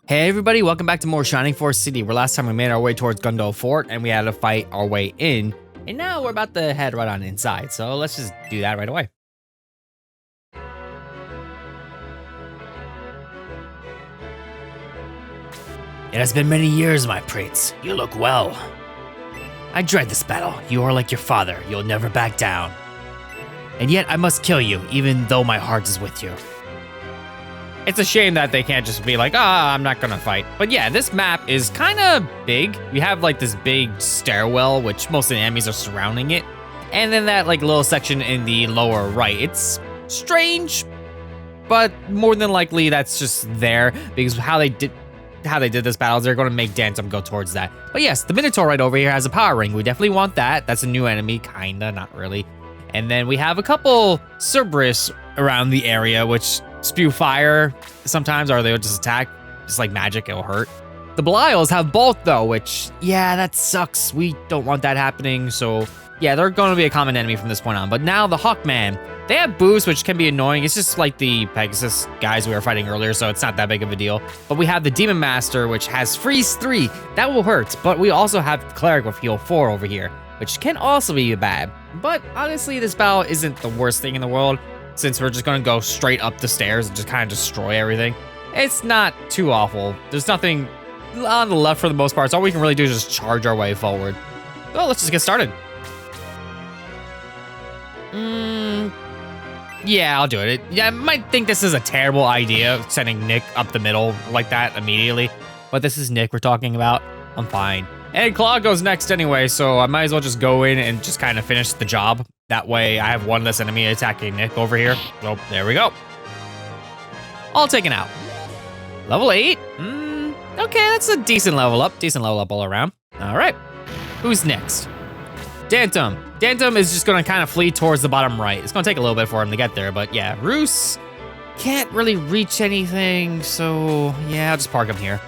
Hey everybody, welcome back to more Shining Force City, where last time we made our way towards Gundel Fort and we had to fight our way in. And now we're about to head right on inside, so let's just do that right away. It has been many years, my prince. You look well. I dread this battle. You are like your father. You'll never back down. And yet I must kill you, even though my heart is with you. It's a shame that they can't just be like, I'm not gonna fight. But yeah, this map is kind of big. We have like this big stairwell, which most of the enemies are surrounding it. And then that like little section in the lower right. It's strange, but more than likely that's just there because how they did this battle is they're gonna make Dantum go towards that. But yes, the Minotaur right over here has a power ring. We definitely want that. That's a new enemy, kinda, not really. And then we have a couple Cerberus around the area, which spew fire sometimes, or they'll just attack, just like magic, it'll hurt. The Belials have both though, which, yeah, that sucks. We don't want that happening, so yeah, they're gonna be a common enemy from this point on. But now the Hawkman, they have boosts, which can be annoying. It's just like the Pegasus guys we were fighting earlier, so it's not that big of a deal. But we have the Demon Master, which has Freeze 3. That will hurt, but we also have the Cleric with Heal 4 over here, which can also be bad. But honestly, this battle isn't the worst thing in the world, since we're just gonna go straight up the stairs and just kind of destroy everything. It's not too awful. There's nothing on the left for the most part, so all we can really do is just charge our way forward. So let's just get started. Yeah, I'll do it. Yeah, I might think this is a terrible idea, sending Nick up the middle like that immediately, but this is Nick we're talking about. I'm fine. And Claw goes next anyway, so I might as well just go in and just kind of finish the job. That way I have one less enemy attacking Nick over here. So there we go. All taken out. Level 8. Okay, that's a decent level up. Decent level up all around. All right. Who's next? Dantum. Dantum is just gonna kind of flee towards the bottom right. It's gonna take a little bit for him to get there, but yeah. Roos can't really reach anything, so yeah, I'll just park him here.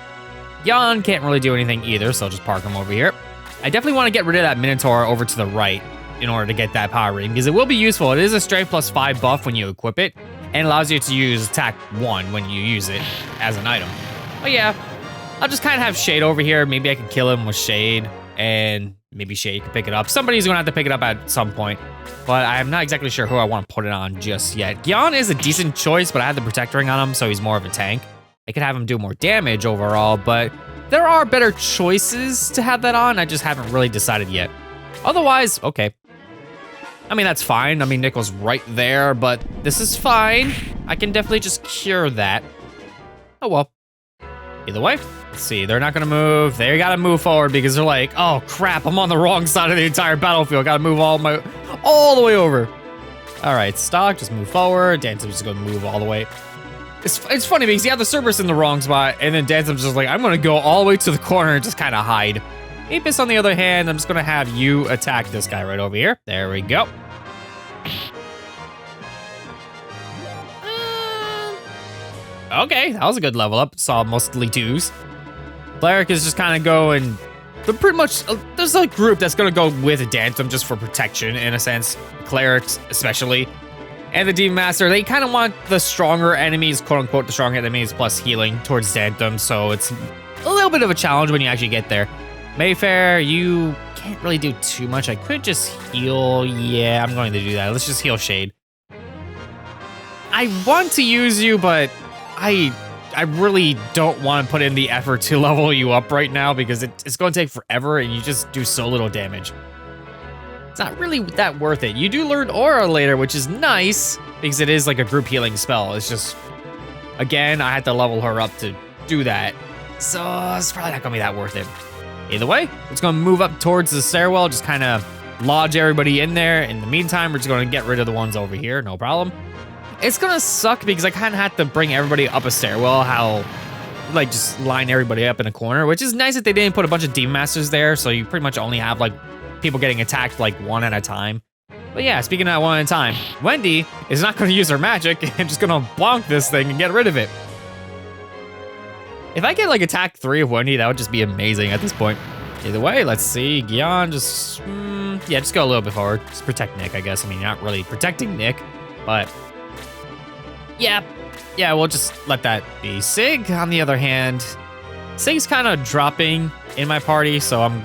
Jan can't really do anything either, so I'll just park him over here. I definitely want to get rid of that Minotaur over to the right in order to get that power ring, because it will be useful. It is a strength +5 buff when you equip it, and allows you to use attack 1 when you use it as an item. But yeah, I'll just kind of have Shade over here. Maybe I can kill him with Shade, and maybe Shade can pick it up. Somebody's gonna have to pick it up at some point, but I'm not exactly sure who I want to put it on just yet. Gyan is a decent choice, but I have the Protect Ring on him, so he's more of a tank. I could have him do more damage overall, but there are better choices to have that on. I just haven't really decided yet. Otherwise, okay. I mean, that's fine. I mean, Nickel's right there, but this is fine. I can definitely just cure that. Oh, well. Either way, let's see. They're not gonna move. They gotta move forward because they're like, oh crap, I'm on the wrong side of the entire battlefield. Gotta move all the way over. All right, Stock, just move forward. Dantum's just gonna move all the way. It's funny because you have the Cerberus in the wrong spot, and then Dantum's just like, I'm gonna go all the way to the corner and just kind of hide. Apis, on the other hand, I'm just gonna have you attack this guy right over here. There we go. Okay, that was a good level up. Saw mostly 2s. Cleric is just kind of going, but pretty much, there's a group that's gonna go with Dantum just for protection, in a sense. Clerics, especially. And the Demon Master, they kind of want the stronger enemies, quote unquote, the stronger enemies plus healing towards Dantum, so it's a little bit of a challenge when you actually get there. Mayfair, you can't really do too much. I could just heal. Yeah, I'm going to do that. Let's just heal Shade. I want to use you, but I really don't want to put in the effort to level you up right now because it's going to take forever and you just do so little damage. It's not really that worth it. You do learn Aura later, which is nice because it is like a group healing spell. It's just, again, I had to level her up to do that. So it's probably not gonna be that worth it. Either way, it's gonna move up towards the stairwell, just kind of lodge everybody in there. In the meantime, we're just gonna get rid of the ones over here, no problem. It's gonna suck because I kind of had to bring everybody up a stairwell, like just line everybody up in a corner, which is nice that they didn't put a bunch of Demon Masters there, so you pretty much only have like people getting attacked like one at a time. But yeah, speaking of one at a time, Wendy is not gonna use her magic and just gonna bonk this thing and get rid of it. If I get like attack 3 of Wendy, that would just be amazing at this point. Either way, let's see. Gyan, just, yeah, just go a little bit forward. Just protect Nick, I guess. I mean, not really protecting Nick, but yeah, we'll just let that be. Sig, on the other hand, Sig's kind of dropping in my party, so I'm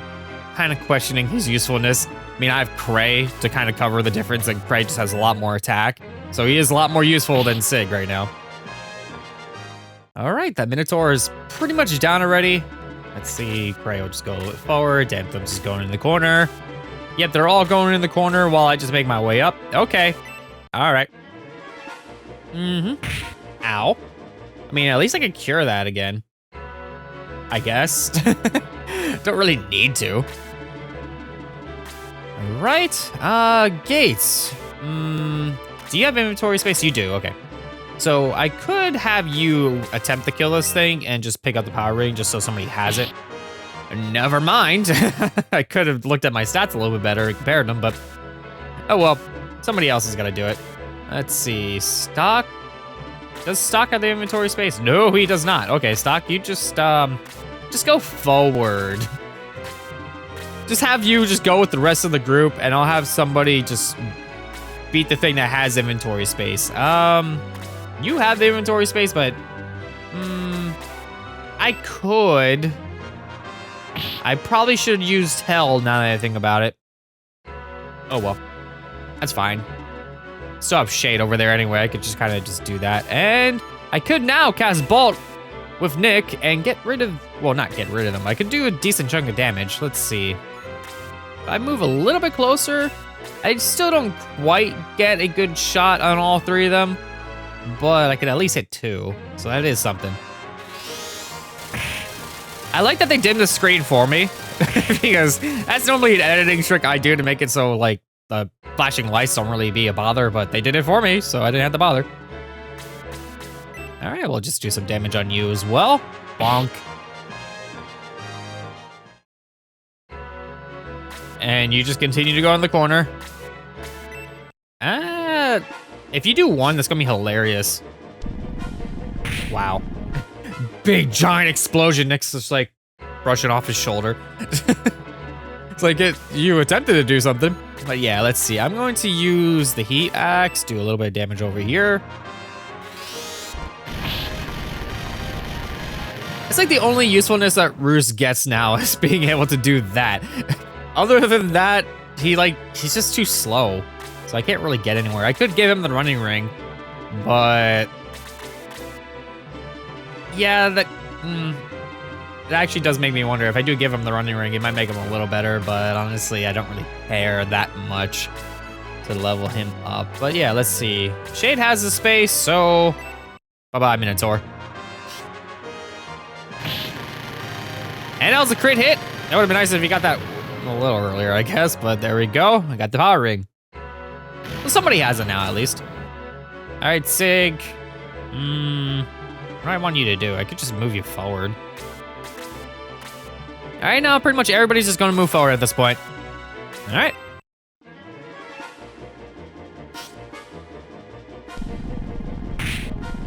kind of questioning his usefulness. I mean, I have Cray to kind of cover the difference, and Cray just has a lot more attack. So he is a lot more useful than Sig right now. All right, that Minotaur is pretty much down already. Let's see, Cray will just go a little bit forward. Danthum's just going in the corner. Yep, they're all going in the corner while I just make my way up. Okay, all right. Ow. I mean, at least I could cure that again. I guess. Don't really need to. All right, gates. Do you have inventory space? You do, okay. So I could have you attempt to kill this thing and just pick up the power ring just so somebody has it. Never mind. I could have looked at my stats a little bit better and compared them, but oh well. Somebody else is gonna do it. Let's see, Stock. Does Stock have the inventory space? No, he does not. Okay, Stock, you just go forward. Just have you just go with the rest of the group, and I'll have somebody just beat the thing that has inventory space. You have the inventory space, but I could. I probably should have used Hell now that I think about it. Oh well, that's fine. Still have Shade over there anyway. I could just kind of just do that, and I could now cast Bolt with Nick and get rid of. Well, not get rid of them. I could do a decent chunk of damage. Let's see. If I move a little bit closer, I still don't quite get a good shot on all three of them, but I could at least hit 2, so that is something. I like that they dimmed the screen for me, because that's normally an editing trick I do to make it so, like, the flashing lights don't really be a bother, but they did it for me, so I didn't have to bother. All right, we'll just do some damage on you as well. Bonk. And you just continue to go in the corner. If you do 1, that's gonna be hilarious. Wow. Big giant explosion. Nick's just like brushing off his shoulder. It's like you attempted to do something. But yeah, let's see. I'm going to use the heat axe, do a little bit of damage over here. It's like the only usefulness that Roos gets now is being able to do that. Other than that, he's just too slow. So I can't really get anywhere. I could give him the running ring, but yeah, that actually does make me wonder if I do give him the running ring, it might make him a little better, but honestly, I don't really care that much to level him up. But yeah, let's see. Shade has the space, so bye-bye, Minotaur. And that was a crit hit. That would have been nice if he got that a little earlier, I guess, but there we go. I got the power ring. Well, somebody has it now, at least. All right, Sig. What do I want you to do? I could just move you forward. All right, now pretty much everybody's just gonna move forward at this point. All right.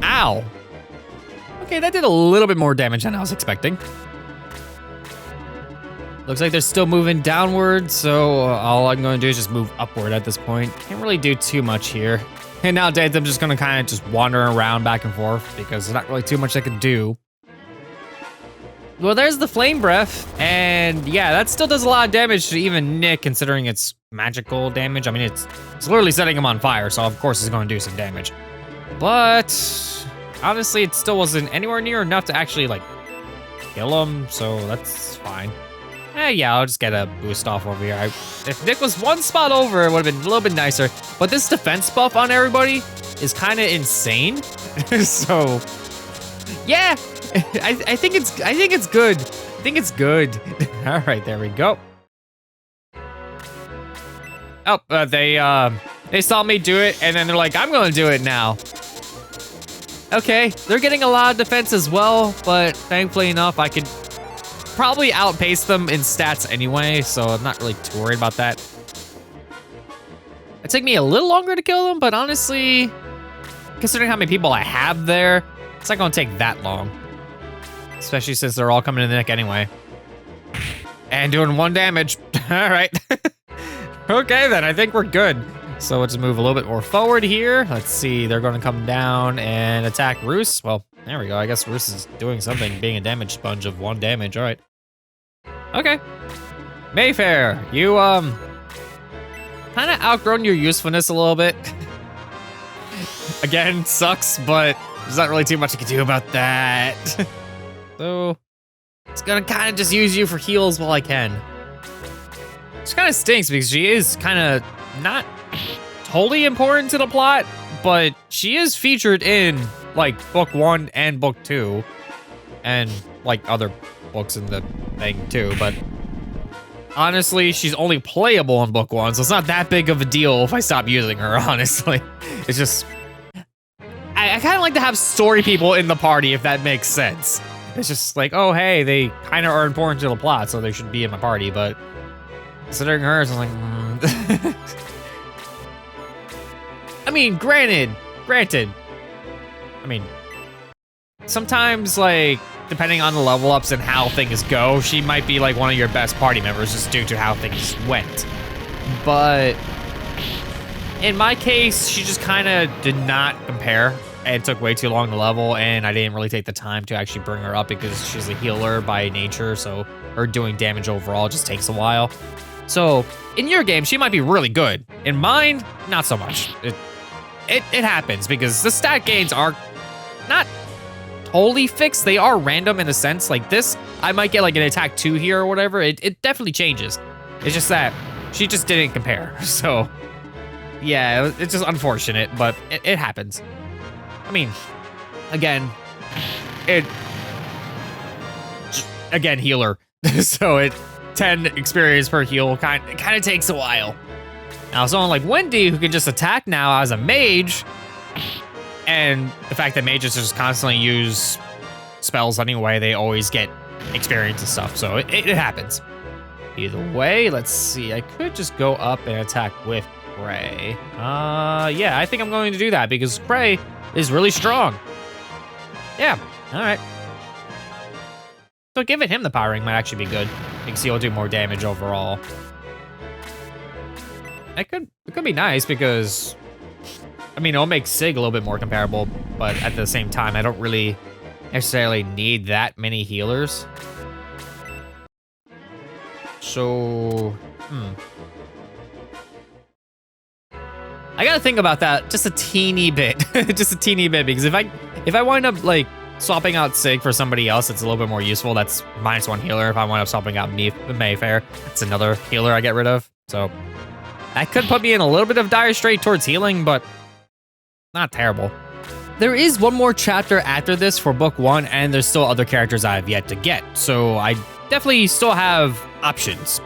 Ow. Okay, that did a little bit more damage than I was expecting. Looks like they're still moving downward, so all I'm going to do is just move upward at this point. Can't really do too much here. And nowadays, I'm just going to kind of just wander around back and forth because there's not really too much I can do. Well, there's the Flame Breath, and yeah, that still does a lot of damage to even Nick, considering it's magical damage. I mean, it's literally setting him on fire, so of course it's going to do some damage. But honestly, it still wasn't anywhere near enough to actually, like, kill him, so that's fine. Yeah, I'll just get a boost off over here. If Nick was one spot over, it would have been a little bit nicer. But this defense buff on everybody is kind of insane. So, yeah, I think it's good. I think it's good. All right, there we go. Oh, they saw me do it, and then they're like, I'm gonna do it now. Okay, they're getting a lot of defense as well, but thankfully enough, I could probably outpace them in stats anyway, so I'm not really too worried about that. It took me a little longer to kill them, but honestly, considering how many people I have there, it's not gonna take that long. Especially since they're all coming in the neck anyway. And doing 1 damage. All right. Okay, then I think we're good. So let's move a little bit more forward here. Let's see, they're gonna come down and attack Roos. Well, There we go. I guess Roos is doing something, being a damage sponge of 1 damage. All right. Okay. Mayfair, you, kind of outgrown your usefulness a little bit. Again, sucks, but there's not really too much I can do about that. So, it's gonna kind of just use you for heals while I can. Which kind of stinks because she is kind of not totally important to the plot, but she is featured in, like, book 1 and book 2, and, like, other books in the thing, too, but honestly, she's only playable in book 1, so it's not that big of a deal if I stop using her, honestly. It's just... I kind of like to have story people in the party, if that makes sense. It's just like, oh, hey, they kind of are important to the plot, so they should be in my party, but considering hers, I'm like, I mean, granted. I mean, sometimes, like, depending on the level ups and how things go, she might be, like, one of your best party members just due to how things went. But in my case, she just kind of did not compare. It took way too long to level, and I didn't really take the time to actually bring her up because she's a healer by nature, so her doing damage overall just takes a while. So, in your game, she might be really good. In mine, not so much. It happens because the stat gains are not totally fixed. They are random in a sense. Like this, I might get like an attack 2 here or whatever. It definitely changes. It's just that she just didn't compare. So, yeah, it's just unfortunate, but it happens. I mean, again, healer. So 10 experience per heal kind of takes a while. Now, someone like Wendy, who can just attack now as a mage, and the fact that mages just constantly use spells anyway, they always get experience and stuff, so it happens. Either way, let's see. I could just go up and attack with Cray. Yeah, I think I'm going to do that because Cray is really strong. Yeah, all right. So giving him the power ring might actually be good because he'll do more damage overall. It could be nice because, I mean, it'll make Sig a little bit more comparable, but at the same time, I don't really necessarily need that many healers. So, I gotta think about that just a teeny bit, just a teeny bit, because if I wind up like swapping out Sig for somebody else, it's a little bit more useful. That's -1 healer. If I wind up swapping out Mayfair, it's another healer I get rid of. So that could put me in a little bit of dire strait towards healing, but not terrible. There is one more chapter after this for book 1, and there's still other characters I have yet to get. So I definitely still have options.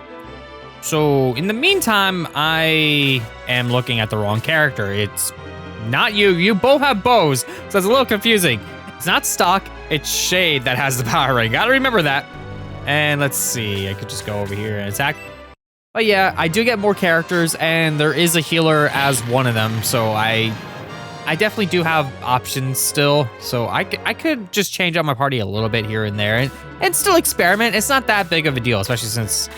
So in the meantime, I am looking at the wrong character. It's not you. You both have bows, so it's a little confusing. It's not Stock, it's Shade that has the power ring. Gotta remember that. And let's see, I could just go over here and attack. But yeah, I do get more characters, and there is a healer as one of them, so I definitely do have options still. So I could just change up my party a little bit here and there and still experiment. It's not that big of a deal, especially since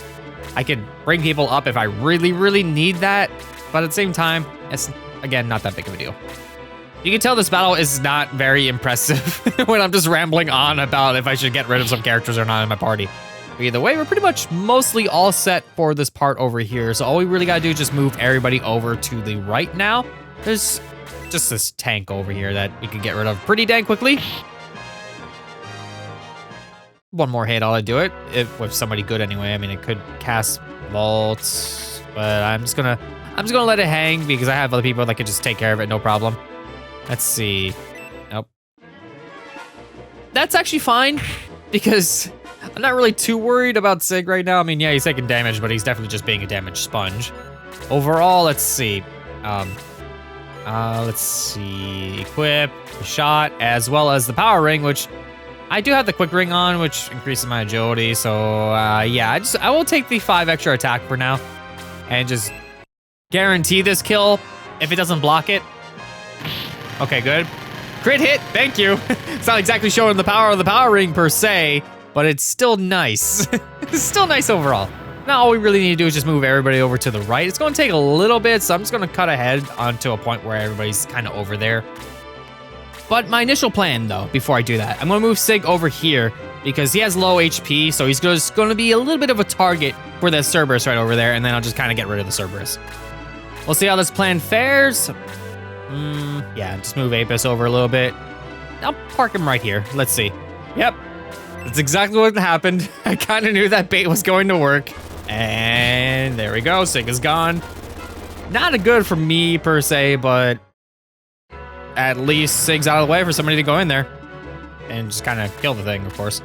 I could bring people up if I really, really need that. But at the same time, it's, again, not that big of a deal. You can tell this battle is not very impressive when I'm just rambling on about if I should get rid of some characters or not in my party. But either way, we're pretty much mostly all set for this part over here. So all we really gotta do is just move everybody over to the right now. There's just this tank over here that you can get rid of pretty dang quickly. One more hit, I'll do it. With somebody good anyway. I mean, it could cast vaults, but I'm just gonna let it hang because I have other people that could just take care of it, no problem. Let's see. Nope. That's actually fine because I'm not really too worried about Sig right now. I mean, yeah, he's taking damage, but he's definitely just being a damage sponge. Overall, let's see. Let's see. Equip, the shot, as well as the power ring, which I do have the quick ring on, which increases my agility. So, yeah, I will take the 5 extra attack for now and just guarantee this kill if it doesn't block it. Okay, good. Crit hit, thank you. It's not exactly showing the power of the power ring per se, but it's still nice. It's still nice overall. Now all we really need to do is just move everybody over to the right. It's gonna take a little bit, so I'm just gonna cut ahead onto a point where everybody's kind of over there. But my initial plan, though, before I do that, I'm going to move Sig over here because he has low HP, so he's just going to be a little bit of a target for the Cerberus right over there, and then I'll just kind of get rid of the Cerberus. We'll see how this plan fares. Yeah, just move Apis over a little bit. I'll park him right here. Let's see. Yep, that's exactly what happened. I kind of knew that bait was going to work. And there we go, Sig is gone. Not a good for me, per se, but at least Sig's out of the way for somebody to go in there and just kind of kill the thing, of course.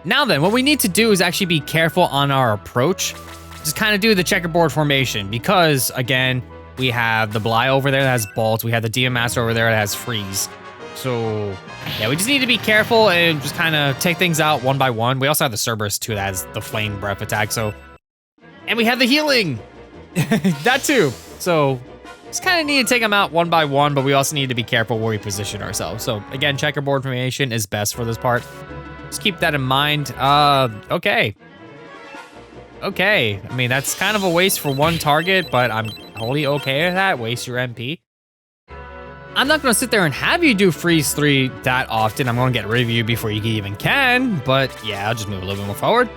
Now then, what we need to do is actually be careful on our approach. Just kind of do the checkerboard formation because, again, we have the Bly over there that has Bolt. We have the DM Master over there that has Freeze. So, yeah, we just need to be careful and just kind of take things out one by one. We also have the Cerberus, too, that has the Flame Breath attack, so... And we have the healing! That, too. So, just kind of need to take them out one by one, but we also need to be careful where we position ourselves. So, again, checkerboard formation is best for this part. Just keep that in mind. Okay. Okay, I mean, that's kind of a waste for one target, but I'm totally okay with that. Waste your MP. I'm not gonna sit there and have you do freeze 3 that often. I'm gonna get rid of you before you even can, but yeah, I'll just move a little bit more forward.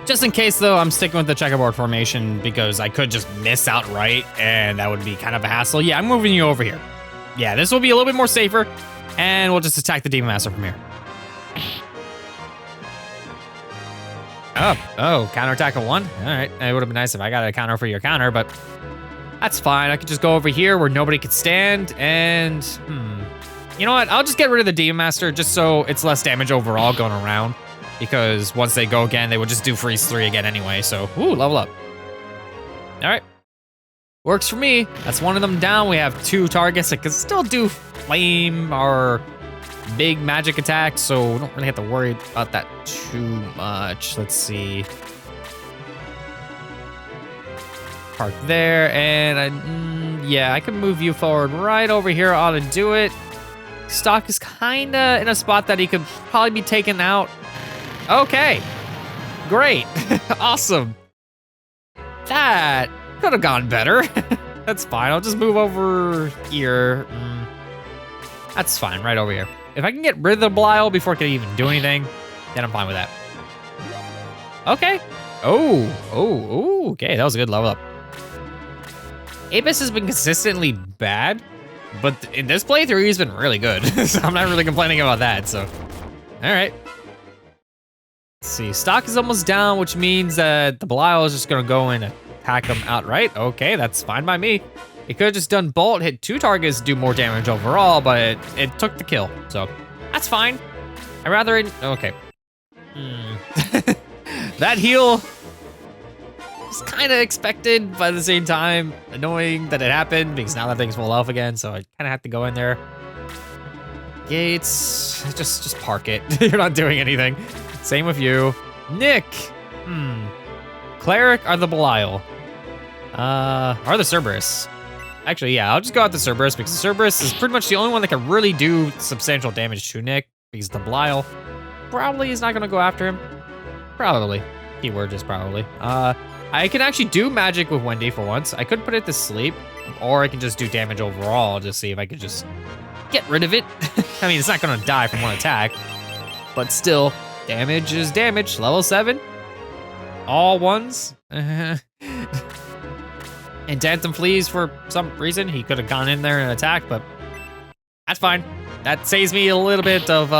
Just in case though, I'm sticking with the checkerboard formation because I could just miss outright and that would be kind of a hassle. Yeah, I'm moving you over here. Yeah, this will be a little bit more safer and we'll just attack the Demon Master from here. Oh, counterattack of 1? All right, it would have been nice if I got a counter for your counter, but that's fine. I could just go over here where nobody could stand, and you know what? I'll just get rid of the Demon Master just so it's less damage overall going around, because once they go again, they would just do freeze 3 again anyway, so, ooh, level up. All right, works for me. That's one of them down. We have 2 targets that can still do flame or big magic attack, so we don't really have to worry about that too much. Let's see. Park there, and yeah, I can move you forward right over here. Ought to do it. Stock is kind of in a spot that he could probably be taken out. Okay, great, awesome. That could have gone better. That's fine. I'll just move over here. That's fine, right over here. If I can get rid of the Belial before it can even do anything, then I'm fine with that. Okay. Oh, okay, that was a good level up. Apis has been consistently bad, but in this playthrough, he's been really good. So I'm not really complaining about that, so. All right. Let's see, stock is almost down, which means that the Belial is just gonna go and attack him outright. Okay, that's fine by me. It could have just done Bolt, hit 2 targets, do more damage overall, but it took the kill, so that's fine. I'd rather, okay. That heal was kind of expected, but at the same time, annoying that it happened because now that thing's full health again, so I kind of have to go in there. Gates, just park it. You're not doing anything. Same with you. Nick, Cleric or the Belial? Or the Cerberus? Actually, yeah, I'll just go out the Cerberus because the Cerberus is pretty much the only one that can really do substantial damage to Nick because the Belial probably is not going to go after him. Probably. Keyword is probably. I can actually do magic with Wendy for once. I could put it to sleep, or I can just do damage overall to see if I could just get rid of it. I mean, it's not going to die from one attack, but still, damage is damage. Level 7. All ones. And Dantham flees for some reason. He could have gone in there and attacked, but that's fine. That saves me a little bit of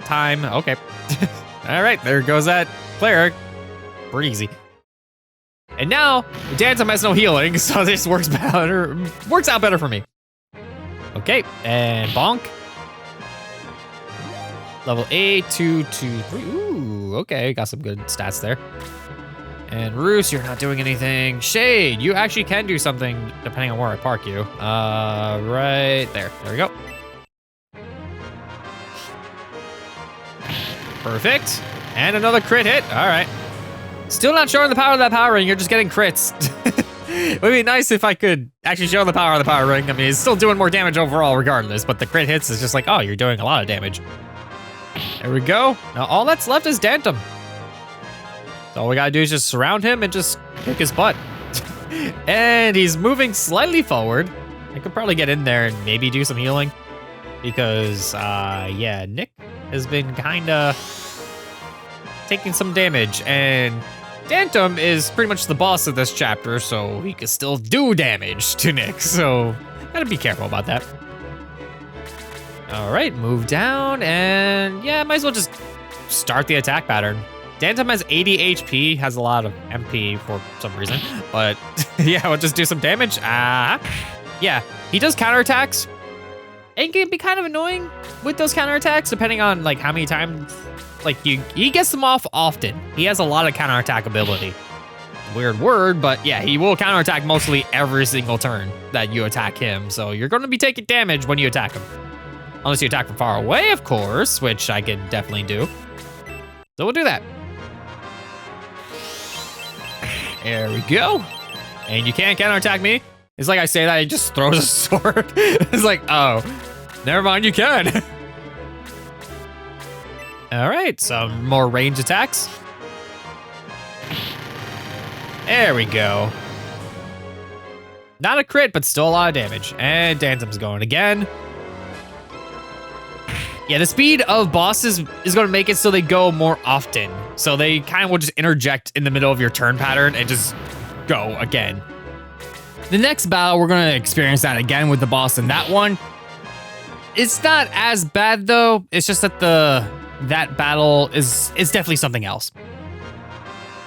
time. Okay. All right, there goes that Cleric. Pretty easy. And now, Dantham has no healing, so this works out better for me. Okay, and bonk. Level 8, 2, 2, 3. Ooh, okay, got some good stats there. And Roos, you're not doing anything. Shade, you actually can do something depending on where I park you. Right there. There we go. Perfect. And another crit hit. All right. Still not showing the power of that power ring. You're just getting crits. It would be nice if I could actually show the power of the power ring. I mean, it's still doing more damage overall regardless, but the crit hits is just like, oh, you're doing a lot of damage. There we go. Now all that's left is Dantham. So all we gotta do is just surround him and just kick his butt. And he's moving slightly forward. I could probably get in there and maybe do some healing. Because, yeah, Nick has been kinda taking some damage. And Dantum is pretty much the boss of this chapter, so he can still do damage to Nick. So, gotta be careful about that. All right, move down, and yeah, might as well just start the attack pattern. Dantum has 80 HP, has a lot of MP for some reason, but yeah, we'll just do some damage. Yeah, he does counterattacks. It can be kind of annoying with those counterattacks, depending on like how many times, like he gets them off often. He has a lot of counterattack ability. Weird word, but yeah, he will counterattack mostly every single turn that you attack him. So you're gonna be taking damage when you attack him. Unless you attack from far away, of course, which I can definitely do. So we'll do that. There we go. And you can't counterattack me. It's like I say that, he just throws a sword. It's like, oh, never mind, you can. All right, some more range attacks. There we go. Not a crit, but still a lot of damage. And Dantum's going again. Yeah, the speed of bosses is going to make it so they go more often. So they kind of will just interject in the middle of your turn pattern and just go again. The next battle, we're going to experience that again with the boss in that one. It's not as bad though. It's just that that battle is definitely something else.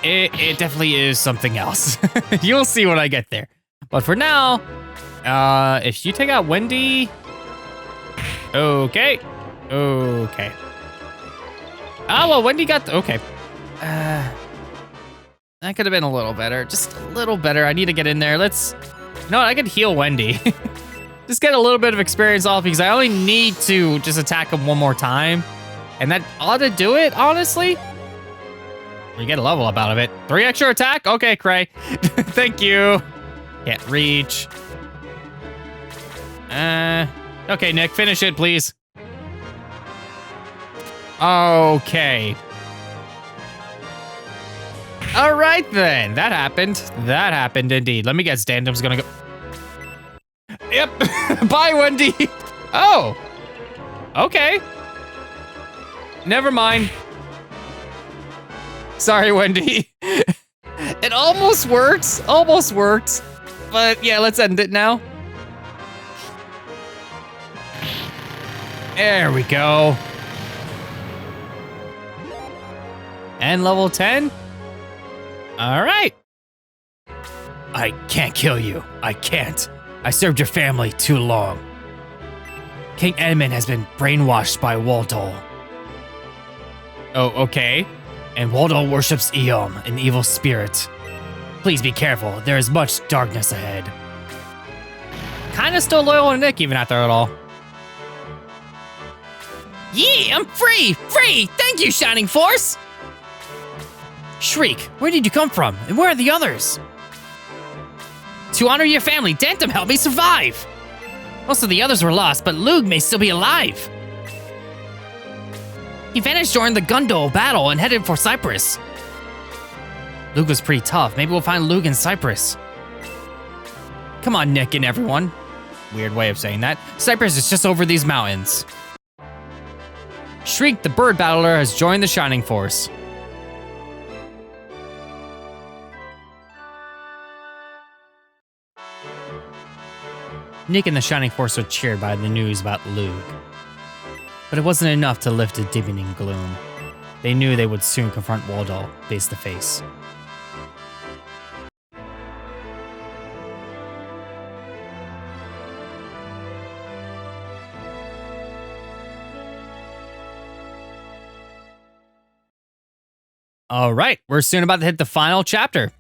It definitely is something else. You'll see when I get there. But for now, if you take out Wendy, okay. Okay. Oh, well, Wendy got okay. That could have been a little better. Just a little better. I need to get in there. You know what? I could heal Wendy. Just get a little bit of experience off because I only need to just attack him one more time. And that ought to do it, honestly. You get a level up out of it. 3 extra attack? Okay, Cray. Thank you. Can't reach. Okay, Nick, finish it, please. Okay. All right, then. That happened. That happened indeed. Let me guess. Dantum's gonna go. Yep. Bye, Wendy. Oh. Okay. Never mind. Sorry, Wendy. It almost works. Almost worked. But yeah, let's end it now. There we go. And level 10. All right. I can't kill you. I can't. I served your family too long. King Edmund has been brainwashed by Waldol. Oh, okay. And Waldol worships Eom, an evil spirit. Please be careful. There is much darkness ahead. Kinda still loyal to Nick even after it all. Yeah, I'm free! Free! Thank you, Shining Force! Shriek, where did you come from? And where are the others? To honor your family, Dantum helped me survive! Most of the others were lost, but Lug may still be alive. He vanished during the Gundol battle and headed for Cyprus. Lug was pretty tough. Maybe we'll find Lug in Cyprus. Come on, Nick and everyone. Weird way of saying that. Cyprus is just over these mountains. Shriek, the bird battler, has joined the Shining Force. Nick and the Shining Force were cheered by the news about Lug. But it wasn't enough to lift the deepening gloom. They knew they would soon confront Waldol face to face. All right, we're soon about to hit the final chapter.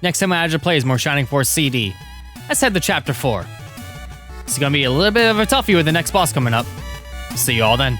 Next time Azure plays more Shining Force CD. Let's head to chapter 4. It's gonna be a little bit of a toughie with the next boss coming up. See you all then.